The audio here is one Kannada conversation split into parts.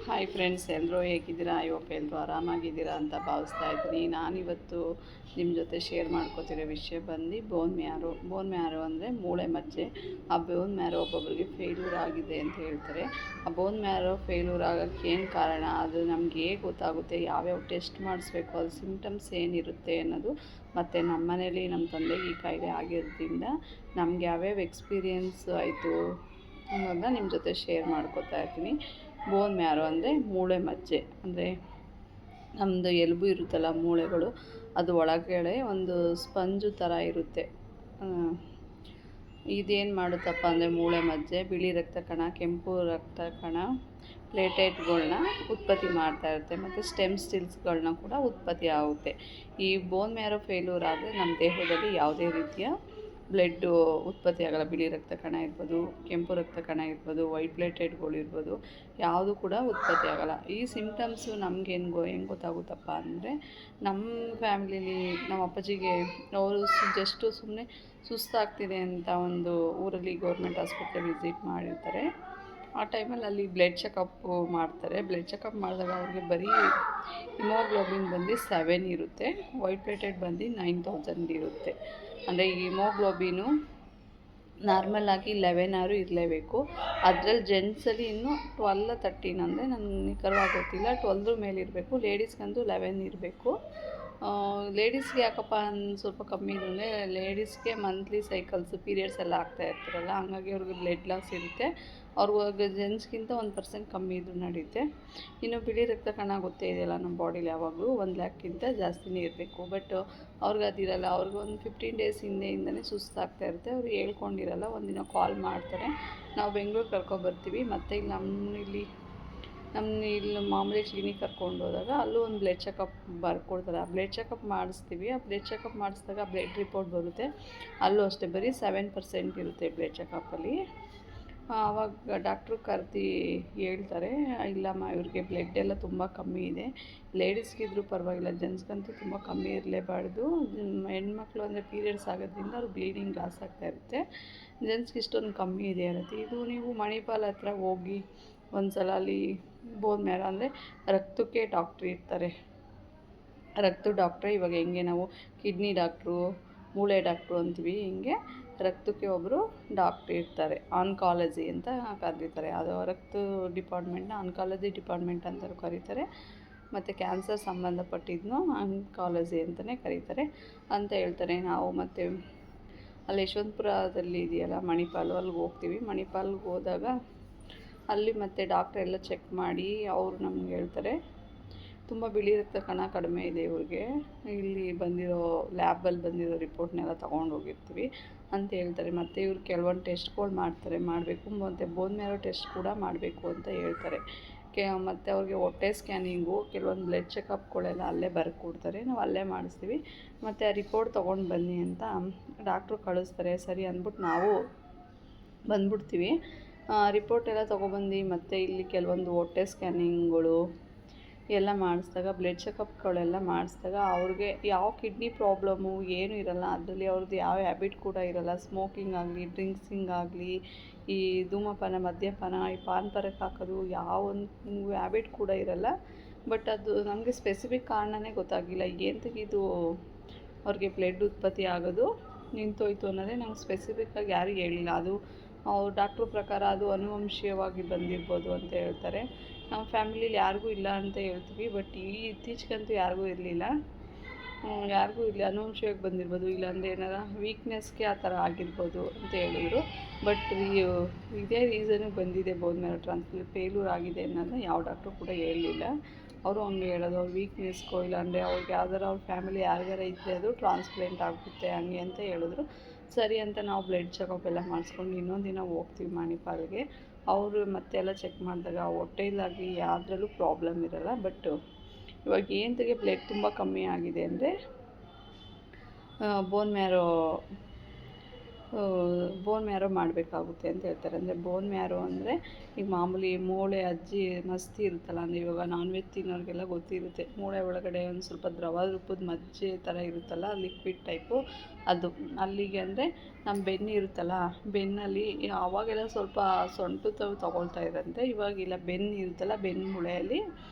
ಹಾಯ್ ಫ್ರೆಂಡ್ಸ್, ಎಲ್ಲರೂ ಹೇಗಿದ್ದೀರಾ? ಐ ಹೋಪ್ ಎಲ್ಲರೂ ಆರಾಮಾಗಿದ್ದೀರಾ ಅಂತ ಭಾವಿಸ್ತಾ ಇದ್ದೀನಿ. ನಾನಿವತ್ತು ನಿಮ್ಮ ಜೊತೆ ಶೇರ್ ಮಾಡ್ಕೋತಿರೋ ವಿಷಯ ಬಂದು ಬೋನ್ ಮ್ಯಾರೋ ಅಂದರೆ ಮೂಳೆ ಮಜ್ಜೆ. ಆ ಬೋನ್ ಮ್ಯಾರೋ ಒಬ್ಬೊಬ್ಬರಿಗೆ ಫೇಲ್ಯೂರ್ ಆಗಿದೆ ಅಂತ ಹೇಳ್ತಾರೆ. ಆ ಬೋನ್ ಮ್ಯಾರೋ ಫೇಲ್ಯೂರ್ ಆಗೋಕ್ಕೆ ಏನು ಕಾರಣ, ಅದು ನಮ್ಗೆ ಹೇಗೆ ಗೊತ್ತಾಗುತ್ತೆ, ಯಾವ್ಯಾವ ಟೆಸ್ಟ್ ಮಾಡಿಸ್ಬೇಕು, ಅದು ಸಿಮ್ಟಮ್ಸ್ ಏನಿರುತ್ತೆ ಅನ್ನೋದು, ಮತ್ತು ನಮ್ಮ ಮನೇಲಿ ನಮ್ಮ ತಂದೆಗೆ ಈ ಕಾಯಿಲೆ ಆಗಿರೋದ್ರಿಂದ ನಮ್ಗೆ ಯಾವ್ಯಾವ ಎಕ್ಸ್ಪೀರಿಯೆನ್ಸ್ ಆಯಿತು ಅನ್ನೋದನ್ನ ನಿಮ್ಮ ಜೊತೆ ಶೇರ್ ಮಾಡ್ಕೋತಾ ಇರ್ತೀನಿ. ಬೋನ್ ಮ್ಯಾರೋ ಅಂದರೆ ಮೂಳೆ ಮಜ್ಜೆ, ಅಂದರೆ ನಮ್ಮದು ಎಲುಬು ಇರುತ್ತಲ್ಲ, ಮೂಳೆಗಳು, ಅದು ಒಳಗಡೆ ಒಂದು ಸ್ಪಂಜು ಥರ ಇರುತ್ತೆ. ಇದೇನು ಮಾಡುತ್ತಪ್ಪ ಅಂದರೆ ಮೂಳೆ ಮಜ್ಜೆ ಬಿಳಿ ರಕ್ತ ಕಣ, ಕೆಂಪು ರಕ್ತ ಕಣ, ಪ್ಲೇಟೆಟ್ಗಳನ್ನ ಉತ್ಪತ್ತಿ ಮಾಡ್ತಾ ಇರುತ್ತೆ, ಮತ್ತು ಸ್ಟೆಮ್ ಸ್ಟಿಲ್ಸ್ಗಳನ್ನ ಕೂಡ ಉತ್ಪತ್ತಿ ಆಗುತ್ತೆ. ಈ ಬೋನ್ ಮ್ಯಾರೋ ಫೇಲ್ಯೂರ್ ಆದರೆ ನಮ್ಮ ದೇಹದಲ್ಲಿ ಯಾವುದೇ ರೀತಿಯ ಬ್ಲಡ್ಡು ಉತ್ಪತ್ತಿ ಆಗೋಲ್ಲ. ಬಿಳಿ ರಕ್ತ ಕಣ ಇರ್ಬೋದು, ಕೆಂಪು ರಕ್ತ ಕಣ ಇರ್ಬೋದು, ವೈಟ್ ಪ್ಲೇಟೆಟ್ಗಳು ಇರ್ಬೋದು, ಯಾವುದು ಕೂಡ ಉತ್ಪತ್ತಿ ಆಗೋಲ್ಲ. ಈ ಸಿಮ್ಟಮ್ಸು ನಮ್ಗೆ ಹೆಂಗೆ ಗೊತ್ತಾಗುತ್ತಪ್ಪ ಅಂದರೆ, ನಮ್ಮ ಫ್ಯಾಮ್ಲೀಲಿ ನಮ್ಮ ಅಪ್ಪಾಜಿಗೆ ಅವರು ಜಸ್ಟು ಸುಮ್ಮನೆ ಸುಸ್ತಾಗ್ತಿದೆ ಅಂತ ಒಂದು ಊರಲ್ಲಿ ಗೌರ್ಮೆಂಟ್ ಹಾಸ್ಪಿಟ್ಲಿಗೆ ವಿಸಿಟ್ ಮಾಡಿರ್ತಾರೆ. ಆ ಟೈಮಲ್ಲಿ ಅಲ್ಲಿ ಬ್ಲಡ್ ಚೆಕಪ್ಪು ಮಾಡ್ತಾರೆ. ಬ್ಲಡ್ ಚೆಕಪ್ ಮಾಡಿದಾಗ ಅವ್ರಿಗೆ ಬರೀ ಹಿಮೋಗ್ಲೋಬಿನ್ ಬಂದು 7 ಇರುತ್ತೆ, ವೈಟ್ ಪ್ಲೇಟೆಟ್ ಬಂದು 9000 ಇರುತ್ತೆ. ಅಂದರೆ ಈ ಹಿಮೋಗ್ಲೋಬಿನು ನಾರ್ಮಲಾಗಿ 11 ಆರು ಇರಲೇಬೇಕು. ಅದರಲ್ಲಿ ಜೆಂಟ್ಸಲ್ಲಿ ಇನ್ನೂ 12 13 ಅಂದರೆ ನನಗೆ ನಿಖರವಾಗಿ ಗೊತ್ತಿಲ್ಲ, 12 ಮೇಲೆ ಇರಬೇಕು. ಲೇಡೀಸ್ಗಂತೂ 11 ಇರಬೇಕು. ಲೇಡೀಸ್ಗೆ ಯಾಕಪ್ಪ ಸ್ವಲ್ಪ ಕಮ್ಮಿ ಇದ್ರೆ, ಲೇಡೀಸ್ಗೆ ಮಂತ್ಲಿ ಸೈಕಲ್ಸು ಪೀರಿಯಡ್ಸ್ ಎಲ್ಲ ಆಗ್ತಾ ಇರ್ತಾರಲ್ಲ, ಹಂಗಾಗಿ ಅವ್ರಿಗೆ ಬ್ಲಡ್ ಲಾಸ್ ಇರುತ್ತೆ. ಅವ್ರಿಗೆ ಜೆಂಟ್ಸ್ಗಿಂತ 1% ಕಮ್ಮಿ ಇದ್ರೂ ನಡೆಯುತ್ತೆ. ಇನ್ನು ಬಿಳಿ ರಕ್ತ ಕಣ ಗೊತ್ತೇ ಇದೆಯಲ್ಲ, ನಮ್ಮ ಬಾಡಿಲಿ ಯಾವಾಗಲೂ 1 ಲ್ಯಾಕ್ಕಿಂತ ಜಾಸ್ತಿನೇ ಇರಬೇಕು. ಬಟ್ ಅವ್ರಿಗೆ ಅದಿರಲ್ಲ. ಅವ್ರಿಗೆ ಒಂದು 15 ಡೇಸ್ ಹಿಂದೆಯಿಂದನೇ ಸುಸ್ತಾಗ್ತಾ ಇರುತ್ತೆ. ಅವ್ರು ಹೇಳ್ಕೊಂಡಿರಲ್ಲ. ಒಂದಿನ ಕಾಲ್ ಮಾಡ್ತಾರೆ, ನಾವು ಬೆಂಗಳೂರು ಕರ್ಕೊಬರ್ತೀವಿ. ಮತ್ತು ಇಲ್ಲಿ ಮಾಮೂಲಿ ಕ್ಲಿನಿಕ್ ಕರ್ಕೊಂಡು ಹೋದಾಗ ಅಲ್ಲೂ ಒಂದು ಬ್ಲಡ್ ಚೆಕಪ್ ಬರ್ಕೊಡ್ತಾರೆ. ಆ ಬ್ಲಡ್ ಚೆಕಪ್ ಮಾಡಿಸ್ತೀವಿ. ಆ ಬ್ಲಡ್ ಚೆಕಪ್ ಮಾಡಿಸಿದಾಗ ಬ್ಲಡ್ ರಿಪೋರ್ಟ್ ಬರುತ್ತೆ. ಅಲ್ಲೂ ಅಷ್ಟೇ ಬರೀ 7% ಇರುತ್ತೆ ಬ್ಲಡ್ ಚೆಕಪ್ಪಲ್ಲಿ. ಆವಾಗ ಡಾಕ್ಟ್ರು ಕರೆದು ಹೇಳ್ತಾರೆ, ಇಲ್ಲಮ್ಮ ಇವ್ರಿಗೆ ಬ್ಲಡ್ ಎಲ್ಲ ತುಂಬ ಕಮ್ಮಿ ಇದೆ. ಲೇಡೀಸ್ಗಿದ್ರೂ ಪರವಾಗಿಲ್ಲ, ಜೆಂಟ್ಸ್ಗಂತೂ ತುಂಬ ಕಮ್ಮಿ ಇರಲೇಬಾರ್ದು. ಹೆಣ್ಮಕ್ಳು ಅಂದರೆ ಪೀರಿಯಡ್ಸ್ ಆಗೋದ್ರಿಂದ ಅವ್ರು ಬ್ಲೀಡಿಂಗ್ ಲಾಸ್ ಆಗ್ತಾ ಇರುತ್ತೆ. ಜೆಂಟ್ಸ್ಗೆ ಇಷ್ಟೊಂದು ಕಮ್ಮಿ ಇದೆ ಇರುತ್ತೆ. ಇದು ನೀವು ಮಣಿಪಾಲ್ ಹತ್ರ ಹೋಗಿ ಒಂದು ಸಲ ಅಲ್ಲಿ ಬೋನ್ ಮ್ಯಾರೋ ಅಂದರೆ ರಕ್ತಕ್ಕೆ ಡಾಕ್ಟ್ರು ಇರ್ತಾರೆ. ರಕ್ತದ ಡಾಕ್ಟ್ರೆ ಇವಾಗ ಹೆಂಗೆ ನಾವು ಕಿಡ್ನಿ ಡಾಕ್ಟ್ರು, ಮೂಳೆ ಡಾಕ್ಟ್ರು ಅಂತೀವಿ, ಹಿಂಗೆ ರಕ್ತಕ್ಕೆ ಒಬ್ಬರು ಡಾಕ್ಟ್ರು ಇರ್ತಾರೆ. ಆನ್ಕಾಲಜಿ ಅಂತ ಕರೀತಾರೆ. ಅದು ರಕ್ತ ಡಿಪಾರ್ಟ್ಮೆಂಟ್ನ ಆನ್ಕಾಲಜಿ ಡಿಪಾರ್ಟ್ಮೆಂಟ್ ಅಂತ ಕರೀತಾರೆ. ಮತ್ತು ಕ್ಯಾನ್ಸರ್ ಸಂಬಂಧಪಟ್ಟಿದ್ದನ್ನು ಆನ್ಕಾಲಜಿ ಅಂತಲೇ ಕರೀತಾರೆ ಅಂತ ಹೇಳ್ತಾರೆ. ನಾವು ಮತ್ತು ಅಲ್ಲಿ ಯಶವಂತಪುರದಲ್ಲಿ ಇದೆಯಲ್ಲ ಮಣಿಪಾಲು, ಅಲ್ಲಿಗೆ ಹೋಗ್ತೀವಿ. ಮಣಿಪಾಲ್ಗೆ ಹೋದಾಗ ಅಲ್ಲಿ ಮತ್ತು ಡಾಕ್ಟ್ರ್ ಎಲ್ಲ ಚೆಕ್ ಮಾಡಿ ಅವರು ನಮ್ಗೆ ಹೇಳ್ತಾರೆ, ತುಂಬ ಬಿಳಿ ರಕ್ತ ಕಣ ಕಡಿಮೆ ಇದೆ ಇವ್ರಿಗೆ, ಇಲ್ಲಿ ಬಂದಿರೋ ಲ್ಯಾಬಲ್ಲಿ ಬಂದಿರೋ ರಿಪೋರ್ಟ್ನೆಲ್ಲ ತೊಗೊಂಡು ಹೋಗಿರ್ತೀವಿ ಅಂತ ಹೇಳ್ತಾರೆ. ಮತ್ತು ಇವ್ರು ಕೆಲವೊಂದು ಟೆಸ್ಟ್ಗಳು ಮಾಡಬೇಕು, ಮತ್ತು ಬೋನ್ ಮ್ಯಾರೋ ಟೆಸ್ಟ್ ಕೂಡ ಮಾಡಬೇಕು ಅಂತ ಹೇಳ್ತಾರೆ. ಮತ್ತು ಅವ್ರಿಗೆ ಹೊಟ್ಟೆ ಸ್ಕ್ಯಾನಿಂಗು, ಕೆಲವೊಂದು ಬ್ಲಡ್ ಚೆಕಪ್ಗಳೆಲ್ಲ ಅಲ್ಲೇ ಬರ್ಕೊಡ್ತಾರೆ. ನಾವು ಅಲ್ಲೇ ಮಾಡಿಸ್ತೀವಿ. ಮತ್ತು ಆ ರಿಪೋರ್ಟ್ ತೊಗೊಂಡು ಬನ್ನಿ ಅಂತ ಡಾಕ್ಟ್ರು ಕಳಿಸ್ತಾರೆ. ಸರಿ ಅಂದ್ಬಿಟ್ಟು ನಾವು ಬಂದ್ಬಿಡ್ತೀವಿ. ರಿಪೋರ್ಟ್ ಎಲ್ಲ ತೊಗೊಬಂದು ಮತ್ತು ಇಲ್ಲಿ ಕೆಲವೊಂದು ಹೊಟ್ಟೆ ಸ್ಕ್ಯಾನಿಂಗ್ಗಳು ಎಲ್ಲ ಮಾಡಿಸಿದಾಗ, ಬ್ಲಡ್ ಚೆಕಪ್ಗಳೆಲ್ಲ ಮಾಡಿಸಿದಾಗ ಅವ್ರಿಗೆ ಯಾವ ಕಿಡ್ನಿ ಪ್ರಾಬ್ಲಮ್ಮು ಏನೂ ಇರೋಲ್ಲ. ಅದರಲ್ಲಿ ಅವ್ರದ್ದು ಯಾವ ಹ್ಯಾಬಿಟ್ ಕೂಡ ಇರೋಲ್ಲ. ಸ್ಮೋಕಿಂಗ್ ಆಗಲಿ, ಡ್ರಿಂಕ್ಸಿಂಗ್ ಆಗಲಿ, ಈ ಧೂಮಪಾನ, ಮದ್ಯಪಾನ, ಈ ಪಾನ್ ಪರಕ್ ಹಾಕೋದು ಯಾವೊಂದು ಹ್ಯಾಬಿಟ್ ಕೂಡ ಇರೋಲ್ಲ. ಬಟ್ ಅದು ನಮಗೆ ಸ್ಪೆಸಿಫಿಕ್ ಕಾರಣನೇ ಗೊತ್ತಾಗಿಲ್ಲ, ಇದು ಅವ್ರಿಗೆ ಬ್ಲಡ್ ಉತ್ಪತ್ತಿ ಆಗೋದು ನಿಂತೋಯ್ತು ಅನ್ನೋದೇ ನಂಗೆ ಸ್ಪೆಸಿಫಿಕ್ಕಾಗಿ ಯಾರೂ ಹೇಳಿಲ್ಲ. ಅದು ಅವ್ರು ಡಾಕ್ಟ್ರು ಪ್ರಕಾರ ಅದು ಅನುವಂಶೀಯವಾಗಿ ಬಂದಿರ್ಬೋದು ಅಂತ ಹೇಳ್ತಾರೆ. ನಮ್ಮ ಫ್ಯಾಮಿಲೀಲಿ ಯಾರಿಗೂ ಇಲ್ಲ ಅಂತ ಹೇಳ್ತೀವಿ. ಬಟ್ ಇತ್ತೀಚೆಗಂತೂ ಯಾರಿಗೂ ಇರಲಿಲ್ಲ, ಅನುವಂಶೀಯವಾಗಿ ಬಂದಿರ್ಬೋದು, ಇಲ್ಲಾಂದರೆ ಏನಾರ ವೀಕ್ನೆಸ್ಗೆ ಆ ಥರ ಆಗಿರ್ಬೋದು ಅಂತ ಹೇಳಿದ್ರು. ಬಟ್ ಇದೇ ರೀಸನ್ನಿಗೆ ಬಂದಿದೆ ಬೋನ್ ಮ್ಯಾರೋ ಫೇಲ್ಯೂರ್ ಆಗಿದೆ ಅನ್ನೋದನ್ನ ಯಾವ ಡಾಕ್ಟ್ರು ಕೂಡ ಹೇಳಲಿಲ್ಲ. ಅವರು ಹಂಗೆ ಹೇಳೋದು, ಅವ್ರ ವೀಕ್ನೆಸ್ಗೋ ಇಲ್ಲಾಂದರೆ ಅವ್ರಿಗೆ ಯಾವ್ದಾರು ಅವ್ರ ಫ್ಯಾಮಿಲಿ ಯಾರಿಗಾರ ಇದ್ದರೆ ಅದು ಟ್ರಾನ್ಸ್ಪ್ಲಾಂಟ್ ಆಗುತ್ತೆ ಹಂಗೆ ಅಂತ ಹೇಳಿದ್ರು. ಸರಿ ಅಂತ ನಾವು ಬ್ಲಡ್ ಚೆಕಪ್ ಎಲ್ಲ ಮಾಡಿಸ್ಕೊಂಡು ಇನ್ನೊಂದು ದಿನ ಹೋಗ್ತೀವಿ ಮಣಿಪಾಲ್ಗೆ. ಅವರು ಮತ್ತೆಲ್ಲ ಚೆಕ್ ಮಾಡಿದಾಗ ಹೊಟ್ಟೆಲಾಗಲಿ ಯಾವುದ್ರಲ್ಲೂ ಪ್ರಾಬ್ಲಮ್ ಇರೋಲ್ಲ. ಬಟ್ ಇವಾಗ ಏನಂತಗೆ ಬ್ಲಡ್ ತುಂಬ ಕಮ್ಮಿ ಆಗಿದೆ ಅಂದರೆ ಬೋನ್ ಮ್ಯಾರೋ ಬೋನ್ ಮ್ಯಾರೋ ಮಾಡಬೇಕಾಗುತ್ತೆ ಅಂತ ಹೇಳ್ತಾರೆ. ಅಂದರೆ ಬೋನ್ ಮ್ಯಾರೋ ಅಂದರೆ ಈಗ ಮಾಮೂಲಿ ಮೂಳೆ ಅಜ್ಜಿ ಮಸ್ತಿ ಇರುತ್ತಲ್ಲ, ಅಂದರೆ ಇವಾಗ ನಾನ್ ವೆಜ್ ತಿನ್ನೋರಿಗೆಲ್ಲ ಗೊತ್ತಿರುತ್ತೆ, ಮೂಳೆ ಒಳಗಡೆ ಒಂದು ಸ್ವಲ್ಪ ದ್ರವ ರೂಪದ ಮಜ್ಜೆ ಥರ ಇರುತ್ತಲ್ಲ, ಲಿಕ್ವಿಡ್ ಟೈಪು, ಅದು ಅಲ್ಲಿಗೆ ಅಂದರೆ ನಮ್ಮ ಬೆನ್ನು ಇರುತ್ತಲ್ಲ, ಬೆನ್ನಲ್ಲಿ ಆವಾಗೆಲ್ಲ ಸ್ವಲ್ಪ ಸೊಂಟು ತಗೊಳ್ತಾ ಇದ್ರಂತೆ, ಇವಾಗಿಲ್ಲ. ಬೆನ್ನು ಇರುತ್ತಲ್ಲ, ಬೆನ್ನು ಮೂಳೆಯಲ್ಲಿ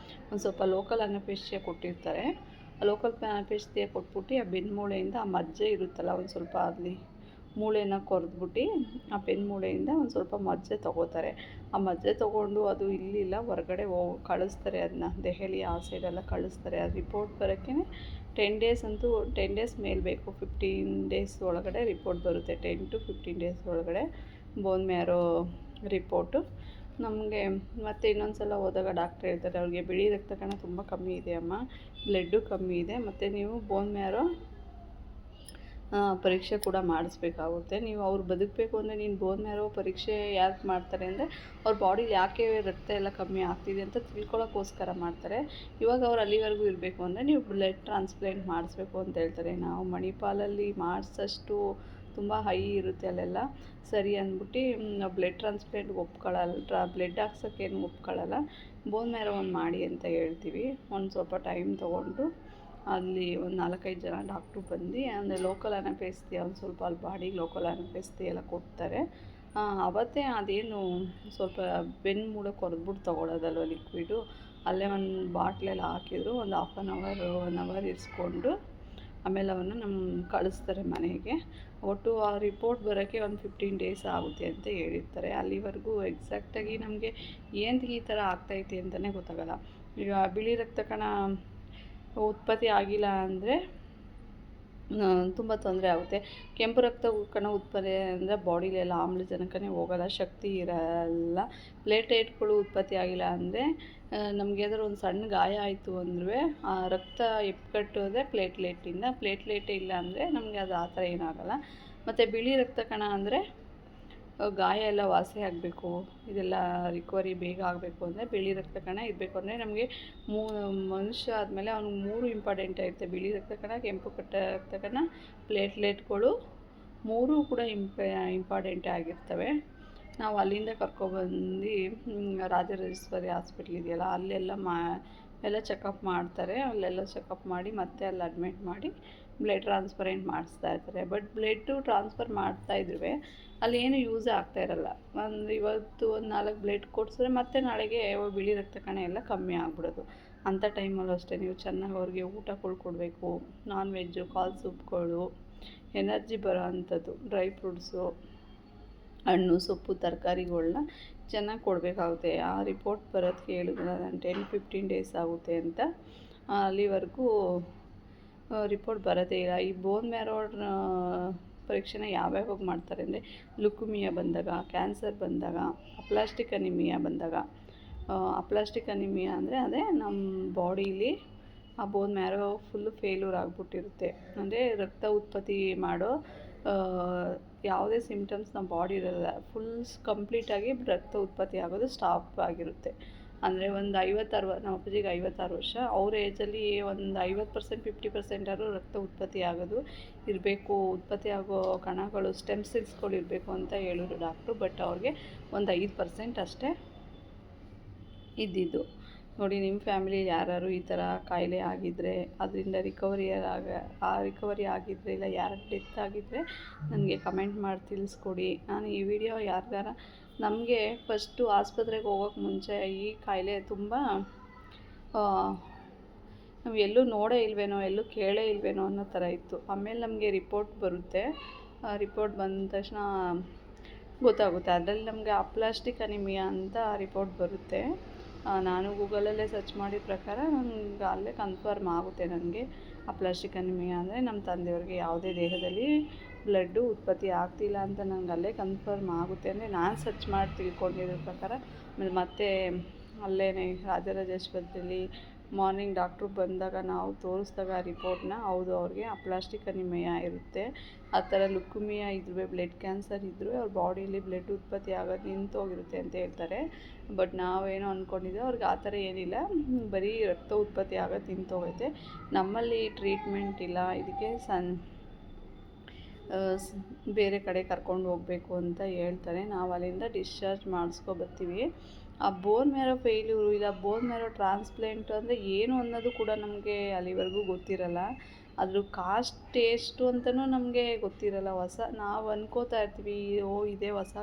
ಒಂದು ಸ್ವಲ್ಪ ಲೋಕಲ್ ಅನಪೇಸ್ಟಿಯಾ ಕೊಟ್ಟಿರ್ತಾರೆ. ಆ ಲೋಕಲ್ ಅನಪೇಸ್ಟಿಯಾ ಕೊಟ್ಬಿಟ್ಟು ಆ ಬೆನ್ನು ಮೂಳೆಯಿಂದ ಆ ಮಜ್ಜೆ ಇರುತ್ತಲ್ಲ ಒಂದು ಸ್ವಲ್ಪ ಅಲ್ಲಿ ಮೂಳೆನ ಕೊರೆದ್ಬಿಟ್ಟು ಆ ಬೆನ್ನು ಮೂಳೆಯಿಂದ ಒಂದು ಸ್ವಲ್ಪ ಮಜ್ಜೆ ತೊಗೋತಾರೆ. ಆ ಮಜ್ಜೆ ತೊಗೊಂಡು ಅದು ಇಲ್ಲಿಲ್ಲ ಹೊರಗಡೆ ಕಳಿಸ್ತಾರೆ, ಅದನ್ನ ದೆಹಲಿ ಆ ಸೈಡೆಲ್ಲ ಕಳಿಸ್ತಾರೆ. ಆ ರಿಪೋರ್ಟ್ ಬರೋಕ್ಕೆ 10 ಡೇಸ್ ಅಂತೂ 10 ಡೇಸ್ ಮೇಲೆ ಬೇಕು. 15 ಡೇಸ್ ಒಳಗಡೆ ರಿಪೋರ್ಟ್ ಬರುತ್ತೆ. 10 to 15 ಡೇಸ್ ಒಳಗಡೆ ಬೋನ್ ಮ್ಯಾರೋ ರಿಪೋರ್ಟು ನಮಗೆ. ಮತ್ತು ಇನ್ನೊಂದು ಸಲ ಹೋದಾಗ ಡಾಕ್ಟ್ರ್ ಹೇಳ್ತಾರೆ, ಅವ್ರಿಗೆ ಬಿಳಿ ರಕ್ತ ಕಣ ತುಂಬ ಕಮ್ಮಿ ಇದೆ ಅಮ್ಮ, ಬ್ಲಡ್ಡು ಕಮ್ಮಿ ಇದೆ, ಮತ್ತು ನೀವು ಬೋನ್ ಮ್ಯಾರೋ ಪರೀಕ್ಷೆ ಕೂಡ ಮಾಡಿಸ್ಬೇಕಾಗುತ್ತೆ. ನೀವು ಅವ್ರು ಬದುಕಬೇಕು ಅಂದರೆ ನೀನು ಬೋನ್ ಮ್ಯಾರೋ ಪರೀಕ್ಷೆ ಯಾಕೆ ಮಾಡ್ತಾರೆ ಅಂದರೆ ಅವ್ರ ಬಾಡಿಲಿ ಯಾಕೆ ರಕ್ತ ಎಲ್ಲ ಕಮ್ಮಿ ಆಗ್ತಿದೆ ಅಂತ ತಿಳ್ಕೊಳ್ಳೋಕ್ಕೋಸ್ಕರ ಮಾಡ್ತಾರೆ. ಇವಾಗ ಅವ್ರು ಅಲ್ಲಿವರೆಗೂ ಇರಬೇಕು ಅಂದರೆ ನೀವು ಬ್ಲಡ್ ಟ್ರಾನ್ಸ್ಪ್ಲಾಂಟ್ ಮಾಡಿಸ್ಬೇಕು ಅಂತ ಹೇಳ್ತಾರೆ. ನಾವು ಮಣಿಪಾಲಲ್ಲಿ ಮಾಡಿಸೋಷ್ಟು ತುಂಬ ಹೈ ಇರುತ್ತೆ ಅಲ್ಲೆಲ್ಲ, ಸರಿ ಅಂದ್ಬಿಟ್ಟು ನಾವು ಬ್ಲಡ್ ಟ್ರಾನ್ಸ್ಪ್ಲಾಂಟ್ಗೆ ಒಪ್ಕೊಳ್ಳಲ್ಲ, ಬ್ಲಡ್ ಹಾಕ್ಸೋಕ್ಕೇನು ಒಪ್ಕೊಳ್ಳಲ್ಲ, ಬೋನ್ ಮ್ಯಾರೋ ಒಂದು ಮಾಡಿ ಅಂತ ಹೇಳ್ತೀವಿ. ಒಂದು ಸ್ವಲ್ಪ ಟೈಮ್ ತೊಗೊಂಡು ಅಲ್ಲಿ ಒಂದು 4-5 ಜನ ಡಾಕ್ಟ್ರು ಬಂದು ಅಂದರೆ ಲೋಕಲ್ ಅನಪೇಸ್ತಿಯಾ ಒಂದು ಸ್ವಲ್ಪ ಅಲ್ಲಿ ಬಾಡಿಗೆ ಲೋಕಲ್ ಅನಪೇಸ್ತಿಯಾ ಎಲ್ಲ ಕೊಡ್ತಾರೆ. ಅವತ್ತೇ ಅದೇನು ಸ್ವಲ್ಪ ಬೆನ್ನು ಮೂಳೆ ಕೊರೆದ್ಬಿಟ್ಟು ತೊಗೊಳೋದಲ್ವ ಲಿಕ್ವಿಡು, ಅಲ್ಲೇ ಒಂದು ಬಾಟ್ಲೆಲ್ಲ ಹಾಕಿದ್ರು, ಒಂದು 1 ಅವರ್ ಇರಿಸ್ಕೊಂಡು ಆಮೇಲೆ ಅವನ್ನ ಕಳಿಸ್ತಾರೆ ಮನೆಗೆ. ಒಟ್ಟು ಆ ರಿಪೋರ್ಟ್ ಬರೋಕ್ಕೆ ಒಂದು 15 ಡೇಸ್ ಆಗುತ್ತೆ ಅಂತ ಹೇಳಿರ್ತಾರೆ. ಅಲ್ಲಿವರೆಗೂ ಎಕ್ಸಾಕ್ಟಾಗಿ ನಮಗೆ ಏನಕ್ಕೆ ಈ ಥರ ಆಗ್ತೈತೆ ಅಂತಲೇ ಗೊತ್ತಾಗಲ್ಲ. ಈಗ ಬಿಳಿ ರಕ್ತ ಕಣ ಉತ್ಪತ್ತಿ ಆಗಿಲ್ಲ ಅಂದರೆ ತುಂಬ ತೊಂದರೆ ಆಗುತ್ತೆ. ಕೆಂಪು ರಕ್ತ ಕಣ ಉತ್ಪತ್ತಿ ಅಂದರೆ ಬಾಡಿಲೆಲ್ಲ ಆಮ್ಲಜನಕನೇ ಹೋಗಲ್ಲ, ಶಕ್ತಿ ಇರಲ್ಲ. ಪ್ಲೇಟ್ಲೆಟ್ಗಳು ಉತ್ಪತ್ತಿ ಆಗಿಲ್ಲ ಅಂದರೆ ನಮ್ಗೆ ಏನಾದ್ರು ಒಂದು ಸಣ್ಣ ಗಾಯ ಆಯಿತು ಅಂದ್ರೂ ಆ ರಕ್ತ ಎಪ್ಕಟ್ಟೋದೇ ಪ್ಲೇಟ್ಲೆಟೇ ಇಲ್ಲ ಅಂದರೆ ನಮಗೆ ಅದು ಆ ಥರ ಏನಾಗಲ್ಲ. ಮತ್ತು ಬಿಳಿ ರಕ್ತ ಕಣ ಅಂದರೆ ಗಾಯ ಎಲ್ಲ ವಾಸಿ ಆಗಬೇಕು, ಇದೆಲ್ಲ ರಿಕವರಿ ಬೇಗ ಆಗಬೇಕು ಅಂದರೆ ಬಿಳಿ ರಕ್ತ ಕಣ ಇರಬೇಕು. ಅಂದರೆ ನಮಗೆ ಮನುಷ್ಯ ಆದಮೇಲೆ ಅವ್ನಿಗೆ 3 ಇಂಪಾರ್ಟೆಂಟ್ ಆಗಿರುತ್ತೆ: ಬಿಳಿ ರಕ್ತ ಕಣ, ಕೆಂಪು ರಕ್ತ ಕಣ, ಪ್ಲೇಟ್ಲೆಟ್ಗಳು 3 ಕೂಡ ಇಂಪಾರ್ಟೆಂಟೇ ಆಗಿರ್ತವೆ. ನಾವು ಅಲ್ಲಿಂದ ಕರ್ಕೊಬಂದು ರಾಜರಾಜೇಶ್ವರಿ ಹಾಸ್ಪಿಟ್ಲ್ ಇದೆಯಲ್ಲ, ಅಲ್ಲೆಲ್ಲ ಎಲ್ಲ ಚೆಕಪ್ ಮಾಡ್ತಾರೆ. ಅಲ್ಲೆಲ್ಲ ಚೆಕಪ್ ಮಾಡಿ ಮತ್ತೆ ಅಲ್ಲಿ ಅಡ್ಮಿಟ್ ಮಾಡಿ ಬ್ಲಡ್ ಟ್ರಾನ್ಸ್ಫರೆಂಟ್ ಮಾಡಿಸ್ತಾ ಇರ್ತಾರೆ. ಬಟ್ ಬ್ಲಡ್ಡು ಟ್ರಾನ್ಸ್ಫರ್ ಮಾಡ್ತಾಯಿದ್ರು ಅಲ್ಲಿ ಏನು ಯೂಸೇ ಆಗ್ತಾಯಿರಲ್ಲ. ಅಂದರೆ ಇವತ್ತು ಒಂದು 4 ಬ್ಲಡ್ ಕೊಡಿಸಿದ್ರೆ ಮತ್ತೆ ನಾಳೆಗೆ ಬಿಳಿ ರಕ್ತ ಕಣ ಎಲ್ಲ ಕಮ್ಮಿ ಆಗಿಬಿಡೋದು. ಅಂಥ ಟೈಮಲ್ಲೂ ಅಷ್ಟೇ ನೀವು ಚೆನ್ನಾಗಿ ಅವ್ರಿಗೆ ಊಟಗಳು ಕೊಡಬೇಕು. ನಾನ್ ವೆಜ್ಜು, ಕಾಳು ಸೂಪ್ಗಳು, ಎನರ್ಜಿ ಬರೋ ಅಂಥದ್ದು, ಡ್ರೈ ಫ್ರೂಟ್ಸು, ಹಣ್ಣು ಸೊಪ್ಪು ತರಕಾರಿಗಳ್ನ ಚೆನ್ನಾಗಿ ಕೊಡಬೇಕಾಗುತ್ತೆ. ಆ ರಿಪೋರ್ಟ್ ಬರೋದಕ್ಕೆ ಹೇಳಿದ್ರು ನಾನು 10-15 ಡೇಸ್ ಆಗುತ್ತೆ ಅಂತ. ಅಲ್ಲಿವರೆಗೂ ರಿಪೋರ್ಟ್ ಬರೋದೇ ಇಲ್ಲ. ಈ ಬೋನ್ ಮ್ಯಾರೋ ಪರೀಕ್ಷೆನ ಯಾವ್ಯಾವಾಗ ಮಾಡ್ತಾರೆ ಅಂದರೆ ಲುಕುಮಿಯಾ ಬಂದಾಗ, ಕ್ಯಾನ್ಸರ್ ಬಂದಾಗ, ಅಪ್ಲಾಸ್ಟಿಕ್ ಅನಿಮಿಯಾ ಬಂದಾಗ. ಅಪ್ಲಾಸ್ಟಿಕ್ ಅನಿಮಿಯಾ ಅಂದರೆ ಅದೇ ನಮ್ಮ ಬಾಡೀಲಿ ಆ ಬೋನ್ ಮ್ಯಾರೋ ಫುಲ್ಲು ಫೇಲ್ಯೂರ್ ಆಗಿಬಿಟ್ಟಿರುತ್ತೆ. ಅಂದರೆ ರಕ್ತ ಉತ್ಪತ್ತಿ ಮಾಡೋ ಯಾವುದೇ ಸಿಮ್ಟಮ್ಸ್ ನಮ್ಮ ಬಾಡಿ ಇರಲ್ಲ, ಕಂಪ್ಲೀಟಾಗಿ ರಕ್ತ ಉತ್ಪತ್ತಿ ಆಗೋದು ಸ್ಟಾಪ್ ಆಗಿರುತ್ತೆ. ಅಂದರೆ ಒಂದು 50-60 ನಮ್ಮ ಅಪ್ಪಾಜಿಗೆ 56 ವರ್ಷ, ಅವ್ರ ಏಜಲ್ಲಿ ಒಂದು 50% 50% ಆದರೂ ರಕ್ತ ಉತ್ಪತ್ತಿ ಆಗೋದು ಇರಬೇಕು, ಉತ್ಪತ್ತಿ ಆಗೋ ಕಣಗಳು ಸ್ಟೆಮ್ ಸೆಲ್ಸ್ಗಳು ಇರಬೇಕು ಅಂತ ಹೇಳಿದ್ರು ಡಾಕ್ಟ್ರು. ಬಟ್ ಅವ್ರಿಗೆ ಒಂದು 5% ಅಷ್ಟೇ ಇದ್ದಿದ್ದು. ನೋಡಿ, ನಿಮ್ಮ ಫ್ಯಾಮಿಲಿ ಯಾರು ಈ ಥರ ಕಾಯಿಲೆ ಆಗಿದ್ದರೆ, ಅದರಿಂದ ರಿಕವರಿ ಆಗಿದ್ದರೆ, ಇಲ್ಲ ಯಾರ ಡೆತ್ ಆಗಿದ್ದರೆ ನನಗೆ ಕಮೆಂಟ್ ಮಾಡಿ ತಿಳಿಸ್ಕೊಡಿ. ನಾನು ಈ ವಿಡಿಯೋ ಯಾರಿಗಾರ ನಮಗೆ ಫಸ್ಟು ಆಸ್ಪತ್ರೆಗೆ ಹೋಗೋಕ್ಕೆ ಮುಂಚೆ ಈ ಕಾಯಿಲೆ ತುಂಬ ನಾವು ಎಲ್ಲೂ ನೋಡೇ ಇಲ್ವೇನೋ, ಎಲ್ಲೂ ಕೇಳೇ ಇಲ್ವೇನೋ ಅನ್ನೋ ಥರ ಇತ್ತು. ಆಮೇಲೆ ನಮಗೆ ರಿಪೋರ್ಟ್ ಬರುತ್ತೆ. ರಿಪೋರ್ಟ್ ಬಂದ ತಕ್ಷಣ ಗೊತ್ತಾಗುತ್ತೆ. ಅದರಲ್ಲಿ ನಮಗೆ ಅಪ್ಲಾಸ್ಟಿಕ್ ಅನಿಮಿಯಾ ಅಂತ ರಿಪೋರ್ಟ್ ಬರುತ್ತೆ. ನಾನು ಗೂಗಲಲ್ಲೇ ಸರ್ಚ್ ಮಾಡಿದ ಪ್ರಕಾರ ನನಗೆ ಅಲ್ಲೇ ಕನ್ಫರ್ಮ್ ಆಗುತ್ತೆ ನನಗೆ ಅಪ್ಲಾಸ್ಟಿಕ್ ಅನಿಮಿಯಾ ಅಂದರೆ ನಮ್ಮ ತಂದೆಯವ್ರಿಗೆ ಯಾವುದೇ ದೇಹದಲ್ಲಿ ಬ್ಲಡ್ಡು ಉತ್ಪತ್ತಿ ಆಗ್ತಿಲ್ಲ ಅಂತ ನನಗೆ ಅಲ್ಲೇ ಕನ್ಫರ್ಮ್ ಆಗುತ್ತೆ. ಅಂದರೆ ನಾನು ಸರ್ಚ್ ಮಾಡಿ ತಿಳ್ಕೊಂಡಿರೋ ಪ್ರಕಾರ. ಆಮೇಲೆ ಮತ್ತೆ ಅಲ್ಲೇ ರಾಜರಾಜೇಶ್ವರದಲ್ಲಿ ಮಾರ್ನಿಂಗ್ ಡಾಕ್ಟ್ರು ಬಂದಾಗ ನಾವು ತೋರಿಸಿದಾಗ ರಿಪೋರ್ಟ್ನ, ಹೌದು ಅವ್ರಿಗೆ ಅಪ್ಲಾಸ್ಟಿಕ್ ಅನಿಮಿಯಾ ಇರುತ್ತೆ. ಆ ಥರ ಲುಕುಮಿಯಾ ಇದ್ರೂ, ಬ್ಲಡ್ ಕ್ಯಾನ್ಸರ್ ಇದ್ದರೂ ಅವ್ರ ಬಾಡಿಯಲ್ಲಿ ಬ್ಲಡ್ ಉತ್ಪತ್ತಿ ಆಗೋದು ನಿಂತೋಗಿರುತ್ತೆ ಅಂತ ಹೇಳ್ತಾರೆ. ಬಟ್ ನಾವೇನೋ ಅಂದ್ಕೊಂಡಿದ್ದೆ, ಅವ್ರಿಗೆ ಆ ಥರ ಏನಿಲ್ಲ, ಬರೀ ರಕ್ತ ಉತ್ಪತ್ತಿ ಆಗೋದು ನಿಂತೋಗೈತೆ. ನಮ್ಮಲ್ಲಿ ಟ್ರೀಟ್ಮೆಂಟ್ ಇಲ್ಲ ಇದಕ್ಕೆ. ಬೇರೆ ಕಡೆ ಕರ್ಕೊಂಡು ಹೋಗಬೇಕು ಅಂತ ಹೇಳ್ತಾರೆ. ನಾವು ಅಲ್ಲಿಂದ ಡಿಸ್ಚಾರ್ಜ್ ಮಾಡಿಸ್ಕೊಬರ್ತೀವಿ. ಆ ಬೋನ್ ಮ್ಯಾರೋ ಫೇಲ್ಯೂರು ಇಲ್ಲ ಬೋನ್ ಮ್ಯಾರೋ ಟ್ರಾನ್ಸ್ಪ್ಲಾಂಟ್ ಅಂದರೆ ಏನು ಅನ್ನೋದು ಕೂಡ ನಮಗೆ ಅಲ್ಲಿವರೆಗೂ ಗೊತ್ತಿರಲ್ಲ. ಅದ್ರ ಕಾಸ್ಟ್ ಎಷ್ಟು ಅಂತಲೂ ನಮಗೆ ಗೊತ್ತಿರಲ್ಲ. ನಾವು ಅನ್ಕೋತಾ ಇರ್ತೀವಿ, ಓ ಇದೇ ಹೊಸ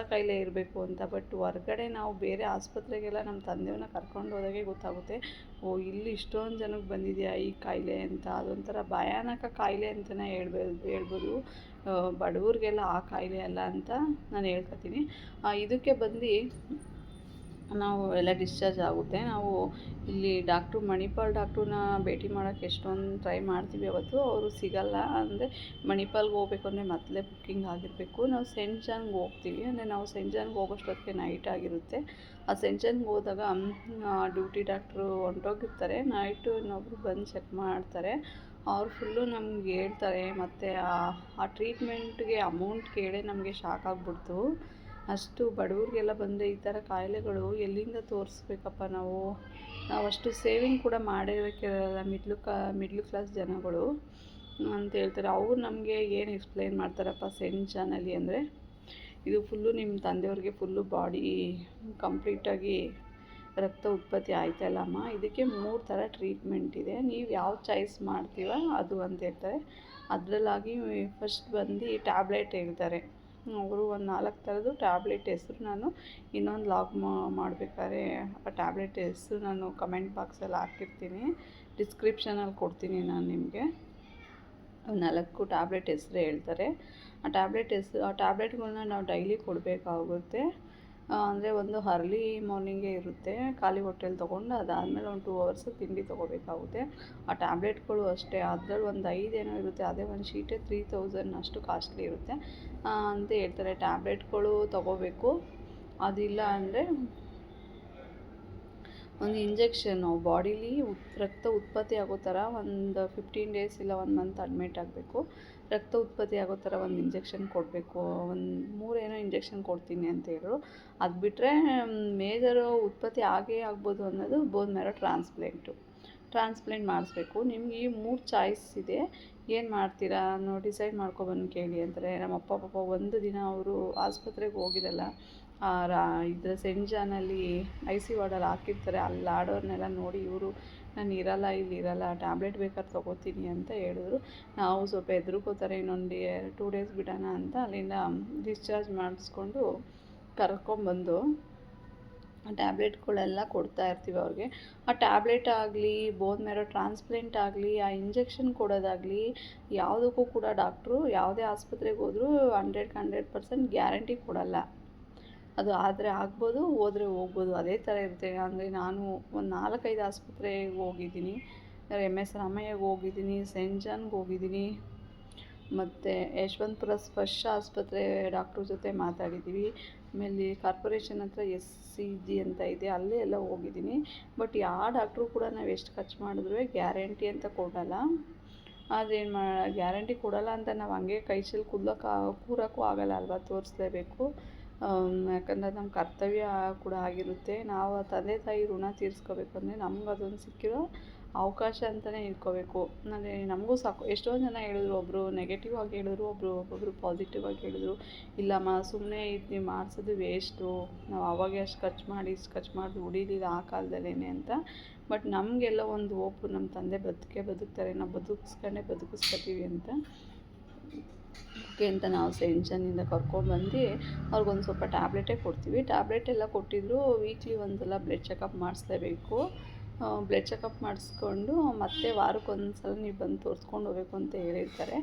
ಕಾಯಿಲೆ ಇರಬೇಕು ಅಂತ. ಬಟ್ ಹೊರ್ಗಡೆ ನಾವು ಬೇರೆ ಆಸ್ಪತ್ರೆಗೆಲ್ಲ ನಮ್ಮ ತಂದೆಯವ್ರನ್ನ ಕರ್ಕೊಂಡು ಹೋದಾಗೆ ಗೊತ್ತಾಗುತ್ತೆ, ಓ ಇಲ್ಲಿ ಇಷ್ಟೊಂದು ಜನಕ್ಕೆ ಬಂದಿದೆಯಾ ಈ ಕಾಯಿಲೆ ಅಂತ. ಅದೊಂಥರ ಭಯಾನಕ ಕಾಯಿಲೆ ಅಂತಲೇ ಹೇಳ್ಬೋದು. ಬಡವ್ರಿಗೆಲ್ಲ ಆ ಕಾಯಿಲೆ ಅಲ್ಲ ಅಂತ ನಾನು ಹೇಳ್ಕೊತೀನಿ. ಇದಕ್ಕೆ ಬಂದು ನಾವು ಎಲ್ಲ ಡಿಸ್ಚಾರ್ಜ್ ಆಗುತ್ತೆ. ನಾವು ಇಲ್ಲಿ ಮಣಿಪಾಲ್ ಡಾಕ್ಟ್ರನ್ನ ಭೇಟಿ ಮಾಡೋಕ್ಕೆ ಎಷ್ಟೊಂದು ಟ್ರೈ ಮಾಡ್ತೀವಿ. ಅವತ್ತು ಅವರು ಸಿಗಲ್ಲ. ಅಂದರೆ ಮಣಿಪಾಲ್ಗೆ ಹೋಗ್ಬೇಕು ಅಂದರೆ ಮೊದಲೇ ಬುಕ್ಕಿಂಗ್ ಆಗಿರಬೇಕು. ನಾವು ಸೆಂಟ್ ಜಾನ್ಗೆ ಹೋಗ್ತೀವಿ. ಅಂದರೆ ನಾವು ಸೆಂಟ್ ಜಾನ್ಗೆ ಹೋಗೋಷ್ಟೊತ್ತಿಗೆ ನೈಟ್ ಆಗಿರುತ್ತೆ. ಆ ಸೆಂಟ್ ಜಾನ್ಗೆ ಹೋದಾಗ ಡ್ಯೂಟಿ ಡಾಕ್ಟ್ರು ಹೊಂಟೋಗಿರ್ತಾರೆ. ನೈಟು ಇನ್ನೊಬ್ರು ಬಂದು ಚೆಕ್ ಮಾಡ್ತಾರೆ. ಅವ್ರು ಫುಲ್ಲು ನಮ್ಗೆ ಹೇಳ್ತಾರೆ. ಮತ್ತು ಆ ಟ್ರೀಟ್ಮೆಂಟ್ಗೆ ಅಮೌಂಟ್ ಕೇಳೇ ನಮಗೆ ಶಾಕ್ ಆಗಿಬಿಡ್ತು. ಅಷ್ಟು ಬಡವ್ರಿಗೆಲ್ಲ ಬಂದರೆ ಈ ಥರ ಕಾಯಿಲೆಗಳು ಎಲ್ಲಿಂದ ತೋರಿಸ್ಬೇಕಪ್ಪ ನಾವು ಅಷ್ಟು ಸೇವಿಂಗ್ ಕೂಡ ಮಾಡಿರೋಕ್ಕಿರಲ್ಲ ಮಿಡ್ಲ್ ಕ್ಲಾಸ್ ಜನಗಳು ಅಂತ ಹೇಳ್ತಾರೆ. ಅವ್ರು ನಮಗೆ ಏನು ಎಕ್ಸ್ಪ್ಲೈನ್ ಮಾಡ್ತಾರಪ್ಪ ಸೆಂಟ್ ಜಾನಲ್ಲಿ ಅಂದರೆ, ಇದು ಫುಲ್ಲು ನಿಮ್ಮ ತಂದೆಯವ್ರಿಗೆ ಫುಲ್ಲು ಬಾಡಿ ಕಂಪ್ಲೀಟಾಗಿ ರಕ್ತ ಉತ್ಪತ್ತಿ ಆಯ್ತಲ್ಲಮ್ಮ, ಇದಕ್ಕೆ 3 ಥರ ಟ್ರೀಟ್ಮೆಂಟ್ ಇದೆ, ನೀವು ಯಾವ ಚಾಯ್ಸ್ ಮಾಡ್ತೀವ ಅದು ಅಂತ ಹೇಳ್ತಾರೆ. ಅದರಲ್ಲಾಗಿ ಫಸ್ಟ್ ಬಂದು ಟ್ಯಾಬ್ಲೆಟ್ ಹೇಳ್ತಾರೆ. ಅವರು ಒಂದು 4 ಥರದ್ದು ಟ್ಯಾಬ್ಲೆಟ್ ಹೆಸರು ನಾನು ಇನ್ನೊಂದು ಲಾಗ್ ಮಾಡಬೇಕಾದ್ರೆ ಆ ಟ್ಯಾಬ್ಲೆಟ್ ಹೆಸರು ನಾನು ಕಮೆಂಟ್ ಬಾಕ್ಸಲ್ಲಿ ಹಾಕಿರ್ತೀನಿ, ಡಿಸ್ಕ್ರಿಪ್ಷನಲ್ಲಿ ಕೊಡ್ತೀನಿ ನಾನು ನಿಮಗೆ. 4 ಟ್ಯಾಬ್ಲೆಟ್ ಹೆಸರು ಹೇಳ್ತಾರೆ. ಆ ಟ್ಯಾಬ್ಲೆಟ್ಗಳನ್ನ ನಾವು ಡೈಲಿ ಕೊಡಬೇಕಾಗುತ್ತೆ. ಅಂದರೆ ಒಂದು ಅರ್ಲಿ ಮಾರ್ನಿಂಗೇ ಇರುತ್ತೆ, ಖಾಲಿ ಹೊಟ್ಟೆಲಿ ತೊಗೊಂಡು ಅದಾದಮೇಲೆ ಒಂದು 2 ಅವರ್ಸ್ ತಿಂಡಿ ತೊಗೋಬೇಕಾಗುತ್ತೆ. ಆ ಟ್ಯಾಬ್ಲೆಟ್ಗಳು ಅಷ್ಟೇ, ಅದರಲ್ಲಿ ಒಂದು 5 ಏನೋ ಇರುತ್ತೆ, ಅದೇ ಒಂದು ಶೀಟೇ 3000 ಅಷ್ಟು ಕಾಸ್ಟ್ಲಿ ಇರುತ್ತೆ ಅಂತ ಹೇಳ್ತಾರೆ. ಟ್ಯಾಬ್ಲೆಟ್ಗಳು ತೊಗೋಬೇಕು. ಅದಿಲ್ಲ ಅಂದರೆ ಒಂದು ಇಂಜೆಕ್ಷನ್ನು ಬಾಡೀಲಿ ರಕ್ತ ಉತ್ಪತ್ತಿ ಆಗೋ ಥರ ಒಂದು 15 ಡೇಸ್ ಇಲ್ಲ 1 ಮಂತ್ ಅಡ್ಮಿಟ್ ಆಗಬೇಕು. ರಕ್ತ ಉತ್ಪತ್ತಿ ಆಗೋ ಥರ ಒಂದು ಇಂಜೆಕ್ಷನ್ ಕೊಡಬೇಕು. ಒಂದು 3 ಏನೋ ಇಂಜೆಕ್ಷನ್ ಕೊಡ್ತೀನಿ ಅಂತ ಹೇಳಿದ್ರು. ಅದು ಬಿಟ್ಟರೆ ಮೇಜರು ಉತ್ಪತ್ತಿ ಆಗ್ಬೋದು ಅನ್ನೋದು ಬೋನ್ ಮ್ಯಾರೋ ಟ್ರಾನ್ಸ್ಪ್ಲಾಂಟ್ ಮಾಡಿಸ್ಬೇಕು. ನಿಮ್ಗೆ ಈ 3 ಚಾಯ್ಸ್ ಇದೆ, ಏನು ಮಾಡ್ತೀರಾ ಡಿಸೈಡ್ ಮಾಡ್ಕೊಬಂದು ಕೇಳಿ ಅಂತಾರೆ. ನಮ್ಮ ಅಪ್ಪ ಪಾಪ ಒಂದು ದಿನ ಅವರು ಆಸ್ಪತ್ರೆಗೆ ಹೋಗಿರಲ್ಲ. ಇದರ ಸೆಂಟ್ ಜಾನಲ್ಲಿ IC ವಾರ್ಡಲ್ಲಿ ಹಾಕಿರ್ತಾರೆ. ಅಲ್ಲಿ ಆಡೋರ್ನೆಲ್ಲ ನೋಡಿ ಇವರು ನಾನು ಇಲ್ಲಿರಲ್ಲ, ಟ್ಯಾಬ್ಲೆಟ್ ಬೇಕಾದ್ರೆ ತೊಗೋತೀನಿ ಅಂತ ಹೇಳಿದ್ರು. ನಾವು ಸ್ವಲ್ಪ ಹೆದರ್ಕೋತಾರೆ, ಇನ್ನೊಂದು 2 ಡೇಸ್ ಬಿಡೋಣ ಅಂತ ಅಲ್ಲಿಂದ ಡಿಸ್ಚಾರ್ಜ್ ಮಾಡಿಸ್ಕೊಂಡು ಕರ್ಕೊಂಬಂದು ಟ್ಯಾಬ್ಲೆಟ್ಗಳೆಲ್ಲ ಕೊಡ್ತಾ ಇರ್ತೀವಿ ಅವ್ರಿಗೆ. ಆ ಟ್ಯಾಬ್ಲೆಟ್ ಆಗಲಿ ಬೋನ್ ಮ್ಯಾರೋ ಟ್ರಾನ್ಸ್ಪ್ಲಾಂಟ್ ಆಗಲಿ ಆ ಇಂಜೆಕ್ಷನ್ ಕೊಡೋದಾಗಲಿ ಯಾವುದಕ್ಕೂ ಕೂಡ ಡಾಕ್ಟ್ರು ಯಾವುದೇ ಆಸ್ಪತ್ರೆಗೆ ಹೋದರೂ 100% ಗ್ಯಾರಂಟಿ ಕೊಡಲ್ಲ. ಅದು ಆದರೆ ಆಗ್ಬೋದು, ಹೋದರೆ ಹೋಗ್ಬೋದು, ಅದೇ ಥರ ಇರುತ್ತೆ. ಅಂದರೆ ನಾನು ಒಂದು 4-5 ಆಸ್ಪತ್ರೆಗೆ ಹೋಗಿದ್ದೀನಿ. MS ರಾಮಯ್ಯಗೆ ಹೋಗಿದ್ದೀನಿ, ಸೆಂಟ್ ಜಾನ್ಗೆ ಹೋಗಿದ್ದೀನಿ, ಮತ್ತು ಯಶವಂತಪುರ ಸ್ಪರ್ಶ ಆಸ್ಪತ್ರೆ ಡಾಕ್ಟ್ರ್ ಜೊತೆ ಮಾತಾಡಿದ್ದೀವಿ. ಆಮೇಲೆ ಕಾರ್ಪೊರೇಷನ್ ಹತ್ರ SCG ಅಂತ ಇದೆ, ಅಲ್ಲೇ ಎಲ್ಲ ಹೋಗಿದ್ದೀನಿ. ಬಟ್ ಯಾವ ಡಾಕ್ಟ್ರು ಕೂಡ ನಾವು ಎಷ್ಟು ಖರ್ಚು ಮಾಡಿದ್ರೂ ಗ್ಯಾರಂಟಿ ಅಂತ ಕೊಡಲ್ಲ. ಆದರೆ ಗ್ಯಾರಂಟಿ ಕೊಡಲ್ಲ ಅಂತ ನಾವು ಹಂಗೆ ಕೈ ಚೆಲ್ಲಿ ಕೂರೋಕ್ಕೂ ಆಗಲ್ಲ ಅಲ್ವಾ, ತೋರಿಸ್ಲೇಬೇಕು. ಯಾಕಂದರೆ ಅದು ನಮ್ಮ ಕರ್ತವ್ಯ ಕೂಡ ಆಗಿರುತ್ತೆ. ನಾವು ತಂದೆ ತಾಯಿ ಋಣ ತೀರಿಸ್ಕೋಬೇಕು ಅಂದರೆ ನಮ್ಗೆ ಅದೊಂದು ಸಿಕ್ಕಿರೋ ಅವಕಾಶ ಅಂತಲೇ ಇಟ್ಕೋಬೇಕು. ಅಂದರೆ ನಮಗೂ ಸಾಕು. ಎಷ್ಟೊಂದು ಜನ ಹೇಳಿದ್ರು, ಒಬ್ಬರು ನೆಗೆಟಿವ್ ಆಗಿ ಹೇಳಿದ್ರು, ಒಬ್ಬೊಬ್ಬರು ಪಾಸಿಟಿವ್ ಆಗಿ ಹೇಳಿದ್ರು, ಇಲ್ಲಮ್ಮ ಸುಮ್ಮನೆ ಇದು ನೀವು ಮಾಡಿಸೋದು ವೇಸ್ಟು, ನಾವು ಅವಾಗೆ ಅಷ್ಟು ಖರ್ಚು ಮಾಡಿ ಉಳಿಲಿಲ್ಲ ಆ ಕಾಲದಲ್ಲೇ ಅಂತ. ಬಟ್ ನಮಗೆಲ್ಲ ಒಂದು ಹೋಪು, ನಮ್ಮ ತಂದೆ ಬದುಕ್ತಾರೆ, ನಾವು ಬದುಕಿಸ್ಕೊತೀವಿ ಅಂತ ಅಂತ ನಾವು ಸೆಂಟ್ ಜಾನಿಂದ ಕರ್ಕೊಂಡ್ಬಂದು ಅವ್ರಿಗೊಂದು ಸ್ವಲ್ಪ ಟ್ಯಾಬ್ಲೆಟೇ ಕೊಡ್ತೀವಿ. ಟ್ಯಾಬ್ಲೆಟ್ ಎಲ್ಲ ಕೊಟ್ಟಿದ್ರು. ವೀಕ್ಲಿ ಒಂದ್ಸಲ ಬ್ಲಡ್ ಚೆಕಪ್ ಮಾಡಿಸ್ಲೇಬೇಕು. ಬ್ಲಡ್ ಚೆಕಪ್ ಮಾಡಿಸ್ಕೊಂಡು ಮತ್ತೆ ವಾರಕ್ಕೊಂದು ಸಲ ನೀವು ಬಂದು ತೋರಿಸ್ಕೊಂಡು ಹೋಗ್ಬೇಕು ಅಂತ ಹೇಳಿರ್ತಾರೆ.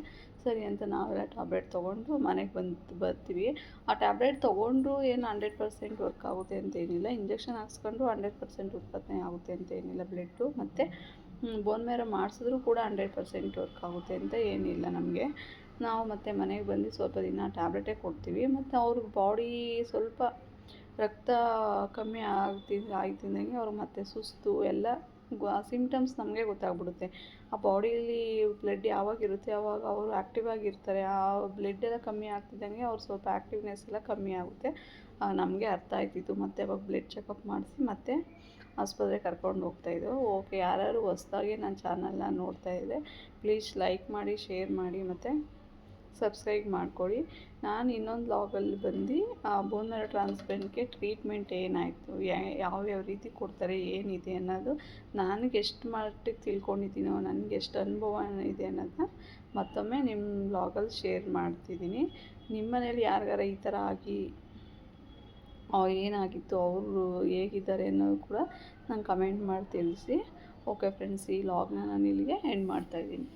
ಸರಿ ಅಂತ ನಾವೆಲ್ಲ ಟ್ಯಾಬ್ಲೆಟ್ ತೊಗೊಂಡು ಮನೆಗೆ ಬರ್ತೀವಿ. ಆ ಟ್ಯಾಬ್ಲೆಟ್ ತೊಗೊಂಡ್ರು ಏನು 100% ವರ್ಕ್ ಆಗುತ್ತೆ ಅಂತೇನಿಲ್ಲ. ಇಂಜೆಕ್ಷನ್ ಹಾಕ್ಸ್ಕೊಂಡು 100% ಉತ್ಪತ್ತಿ ಆಗುತ್ತೆ ಅಂತೇನಿಲ್ಲ ಬ್ಲಡ್ಡು. ಮತ್ತು ಬೋನ್ ಮ್ಯಾರೋ ಮಾಡಿಸಿದ್ರು ಕೂಡ 100% ವರ್ಕ್ ಆಗುತ್ತೆ ಅಂತ ಏನಿಲ್ಲ ನಮಗೆ. ನಾವು ಮತ್ತೆ ಮನೆಗೆ ಬಂದು ಸ್ವಲ್ಪ ದಿನ ಟ್ಯಾಬ್ಲೆಟೇ ಕೊಡ್ತೀವಿ. ಮತ್ತು ಅವ್ರಿಗೆ ಬಾಡಿ ಸ್ವಲ್ಪ ರಕ್ತ ಕಮ್ಮಿ ಆಗ್ತಿದ್ದಂಗೆ ಅವ್ರಿಗೆ ಮತ್ತೆ ಸುಸ್ತು ಎಲ್ಲ ಸಿಮ್ಟಮ್ಸ್ ನಮಗೆ ಗೊತ್ತಾಗ್ಬಿಡುತ್ತೆ. ಆ ಬಾಡಿಯಲ್ಲಿ ಬ್ಲಡ್ ಯಾವಾಗಿರುತ್ತೆ ಆವಾಗ ಅವರು ಆ್ಯಕ್ಟಿವ್ ಆಗಿರ್ತಾರೆ. ಆ ಬ್ಲಡ್ ಎಲ್ಲ ಕಮ್ಮಿ ಆಗ್ತಿದ್ದಂಗೆ ಅವ್ರು ಸ್ವಲ್ಪ ಆ್ಯಕ್ಟಿವ್ನೆಸ್ ಎಲ್ಲ ಕಮ್ಮಿ ಆಗುತ್ತೆ. ನಮಗೆ ಅರ್ಥ ಆಯ್ತಿತ್ತು. ಮತ್ತು ಅವಾಗ ಬ್ಲಡ್ ಚೆಕಪ್ ಮಾಡಿಸಿ ಮತ್ತೆ ಆಸ್ಪತ್ರೆಗೆ ಕರ್ಕೊಂಡು ಹೋಗ್ತಾಯಿದ್ದೆವು. ಓಕೆ, ಯಾರು ಹೊಸ್ದಾಗಿ ನನ್ನ ಚಾನಲ್ನ ನೋಡ್ತಾಯಿದ್ದೆ ಪ್ಲೀಸ್ ಲೈಕ್ ಮಾಡಿ, ಶೇರ್ ಮಾಡಿ, ಮತ್ತು ಸಬ್ಸ್ಕ್ರೈಬ್ ಮಾಡ್ಕೊಳ್ಳಿ. ನಾನು ಇನ್ನೊಂದು ಲಾಗಲ್ಲಿ ಬಂದು ಬೋನ್ ಮ್ಯಾರೋ ಟ್ರಾನ್ಸ್‌ಪ್ಲಾಂಟ್‌ಗೆ ಟ್ರೀಟ್ಮೆಂಟ್ ಏನಾಯಿತು, ಯಾವ್ಯಾವ ರೀತಿ ಕೊಡ್ತಾರೆ, ಏನಿದೆ ಅನ್ನೋದು, ನನಗೆ ಎಷ್ಟು ಮಟ್ಟಿಗೆ ತಿಳ್ಕೊಂಡಿದ್ದೀನೋ, ನನಗೆ ಎಷ್ಟು ಅನುಭವ ಇದೆ ಅನ್ನೋದನ್ನ ಮತ್ತೊಮ್ಮೆ ನಿಮ್ಮ ಲಾಗಲ್ಲಿ ಶೇರ್ ಮಾಡ್ತಿದ್ದೀನಿ. ನಿಮ್ಮ ಮನೇಲಿ ಯಾರಿಗಾರ ಈ ಥರ ಆಗಿ ಏನಾಗಿತ್ತು, ಅವರು ಹೇಗಿದ್ದಾರೆ ಅನ್ನೋದು ಕೂಡ ನಂಗೆ ಕಮೆಂಟ್ ಮಾಡಿ ತಿಳಿಸಿ. ಓಕೆ ಫ್ರೆಂಡ್ಸ್, ಈ ಲಾಗ್ನ ನಾನು ಇಲ್ಲಿಗೆ ಎಂಡ್ ಮಾಡ್ತಾಯಿದ್ದೀನಿ.